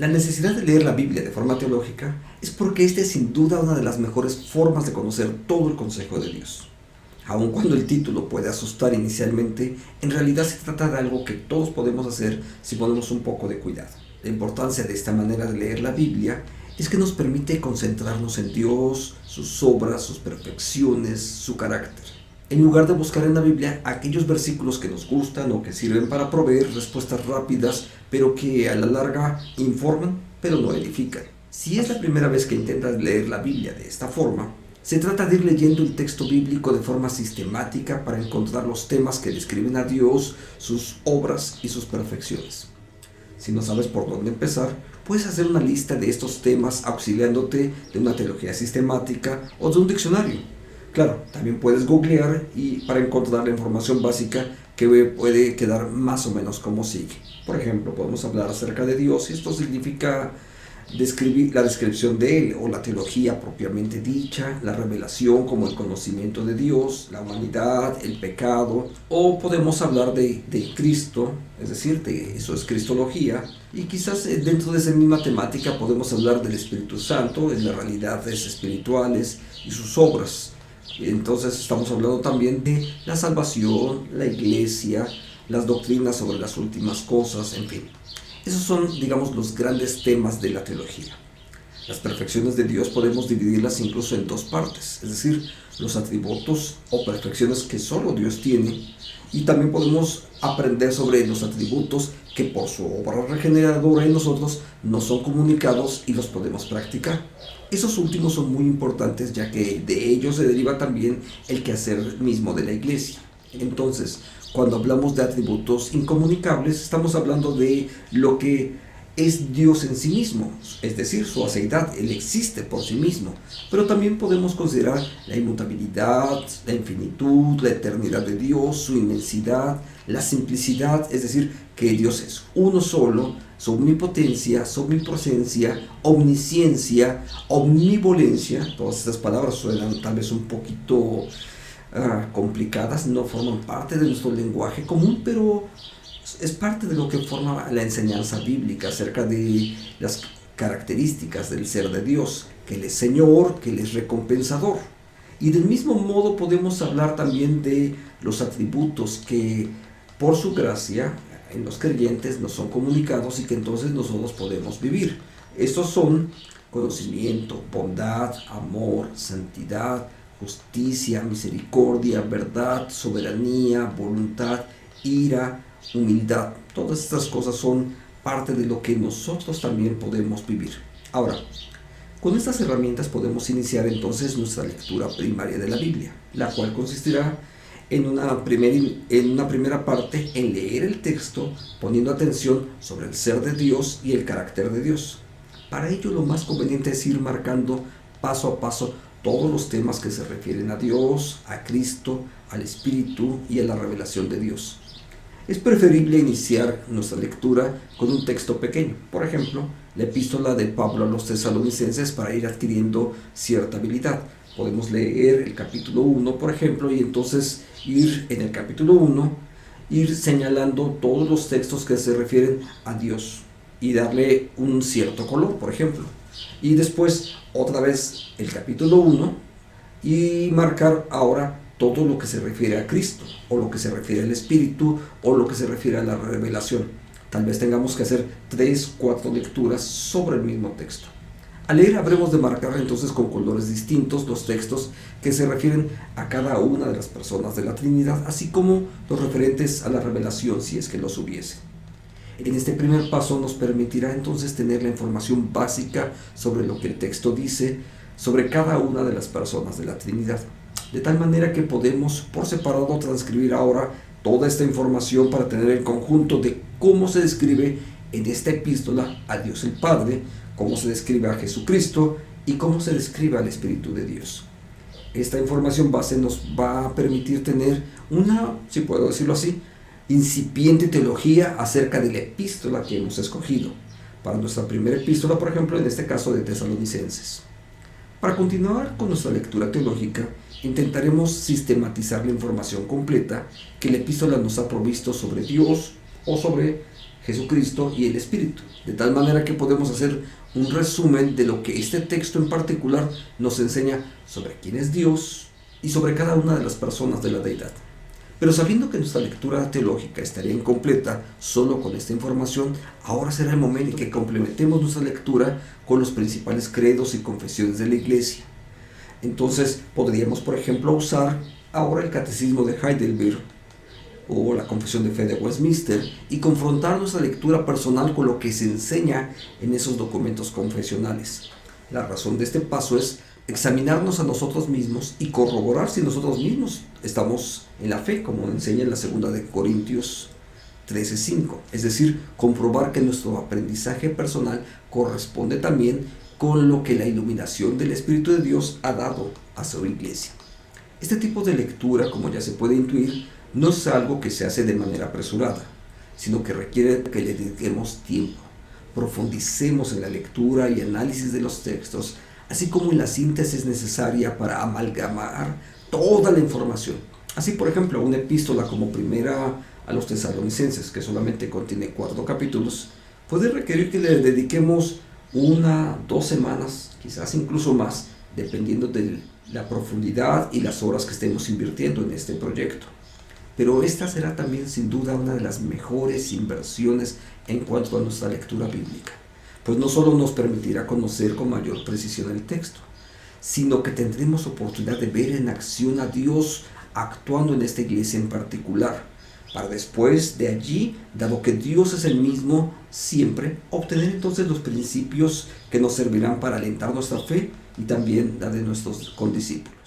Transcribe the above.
La necesidad de leer la Biblia de forma teológica es porque esta es sin duda una de las mejores formas de conocer todo el consejo de Dios. Aun cuando el título puede asustar inicialmente, en realidad se trata de algo que todos podemos hacer si ponemos un poco de cuidado. La importancia de esta manera de leer la Biblia es que nos permite concentrarnos en Dios, sus obras, sus perfecciones, su carácter, en lugar de buscar en la Biblia aquellos versículos que nos gustan o que sirven para proveer respuestas rápidas, pero que a la larga informan, pero no edifican. Si es la primera vez que intentas leer la Biblia de esta forma, se trata de ir leyendo el texto bíblico de forma sistemática para encontrar los temas que describen a Dios, sus obras y sus perfecciones. Si no sabes por dónde empezar, puedes hacer una lista de estos temas auxiliándote de una teología sistemática o de un diccionario. Claro, también puedes googlear para encontrar la información básica que puede quedar más o menos como sigue. Por ejemplo, podemos hablar acerca de Dios y esto significa describir la descripción de Él o la teología propiamente dicha, la revelación como el conocimiento de Dios, la humanidad, el pecado, o podemos hablar de Cristo, es decir, eso es cristología, y quizás dentro de esa misma temática podemos hablar del Espíritu Santo, de las realidades espirituales y sus obras. Entonces estamos hablando también de la salvación, la iglesia, las doctrinas sobre las últimas cosas, en fin. Esos son, digamos, los grandes temas de la teología. Las perfecciones de Dios podemos dividirlas incluso en dos partes, es decir, los atributos o perfecciones que solo Dios tiene, y también podemos aprender sobre los atributos que por su obra regeneradora en nosotros nos son comunicados y los podemos practicar. Esos últimos son muy importantes, ya que de ellos se deriva también el quehacer mismo de la iglesia. Entonces, cuando hablamos de atributos incomunicables, estamos hablando de lo que es Dios en sí mismo, es decir, su aceidad. Él existe por sí mismo, pero también podemos considerar la inmutabilidad, la infinitud, la eternidad de Dios, su inmensidad, la simplicidad, es decir, que Dios es uno solo, su omnipotencia, su omnipresencia, omnisciencia, omnivolencia. Todas estas palabras suenan tal vez un poquito complicadas, no forman parte de nuestro lenguaje común, pero es parte de lo que forma la enseñanza bíblica acerca de las características del ser de Dios, que Él es Señor, que Él es recompensador. Y del mismo modo podemos hablar también de los atributos que por su gracia en los creyentes nos son comunicados y que entonces nosotros podemos vivir. Estos son conocimiento, bondad, amor, santidad, justicia, misericordia, verdad, soberanía, voluntad, ira, humildad. Todas estas cosas son parte de lo que nosotros también podemos vivir. Ahora, con estas herramientas podemos iniciar entonces nuestra lectura primaria de la Biblia, la cual consistirá en una primera parte en leer el texto poniendo atención sobre el ser de Dios y el carácter de Dios. Para ello lo más conveniente es ir marcando paso a paso todos los temas que se refieren a Dios, a Cristo, al Espíritu y a la revelación de Dios. Es preferible iniciar nuestra lectura con un texto pequeño, por ejemplo, la epístola de Pablo a los Tesalonicenses, para ir adquiriendo cierta habilidad. Podemos leer el capítulo 1, por ejemplo, y entonces ir en el capítulo 1, ir señalando todos los textos que se refieren a Dios y darle un cierto color, por ejemplo. Y después otra vez el capítulo 1 y marcar ahora todo lo que se refiere a Cristo, o lo que se refiere al Espíritu, o lo que se refiere a la revelación. Tal vez tengamos que hacer 3, 4 lecturas sobre el mismo texto. Al leer habremos de marcar entonces con colores distintos los textos que se refieren a cada una de las personas de la Trinidad, así como los referentes a la revelación, si es que los hubiese. En este primer paso nos permitirá entonces tener la información básica sobre lo que el texto dice sobre cada una de las personas de la Trinidad, de tal manera que podemos por separado transcribir ahora toda esta información para tener el conjunto de cómo se describe en esta epístola a Dios el Padre, cómo se describe a Jesucristo y cómo se describe al Espíritu de Dios. Esta información base nos va a permitir tener una, si puedo decirlo así, incipiente teología acerca de la epístola que hemos escogido, para nuestra primera epístola, por ejemplo, en este caso de Tesalonicenses. Para continuar con nuestra lectura teológica, intentaremos sistematizar la información completa que la epístola nos ha provisto sobre Dios o sobre Jesucristo y el Espíritu, de tal manera que podemos hacer un resumen de lo que este texto en particular nos enseña sobre quién es Dios y sobre cada una de las personas de la deidad. Pero sabiendo que nuestra lectura teológica estaría incompleta solo con esta información, ahora será el momento en que complementemos nuestra lectura con los principales credos y confesiones de la Iglesia. Entonces podríamos, por ejemplo, usar ahora el Catecismo de Heidelberg o la Confesión de Fe de Westminster y confrontar nuestra lectura personal con lo que se enseña en esos documentos confesionales. La razón de este paso es examinarnos a nosotros mismos y corroborar si nosotros mismos estamos en la fe, como enseña en la segunda de Corintios 13:5. Es decir, comprobar que nuestro aprendizaje personal corresponde también con lo que la iluminación del Espíritu de Dios ha dado a su iglesia. Este tipo de lectura, como ya se puede intuir, no es algo que se hace de manera apresurada, sino que requiere que le dediquemos tiempo, profundicemos en la lectura y análisis de los textos, así como en la síntesis necesaria para amalgamar toda la información. Así, por ejemplo, una epístola como Primera a los Tesalonicenses, que solamente contiene 4 capítulos, puede requerir que le dediquemos 1, 2 semanas, quizás incluso más, dependiendo de la profundidad y las horas que estemos invirtiendo en este proyecto. Pero esta será también sin duda una de las mejores inversiones en cuanto a nuestra lectura bíblica, pues no solo nos permitirá conocer con mayor precisión el texto, sino que tendremos oportunidad de ver en acción a Dios actuando en esta iglesia en particular, para después de allí, dado que Dios es el mismo siempre, obtener entonces los principios que nos servirán para alentar nuestra fe y también la de nuestros condiscípulos.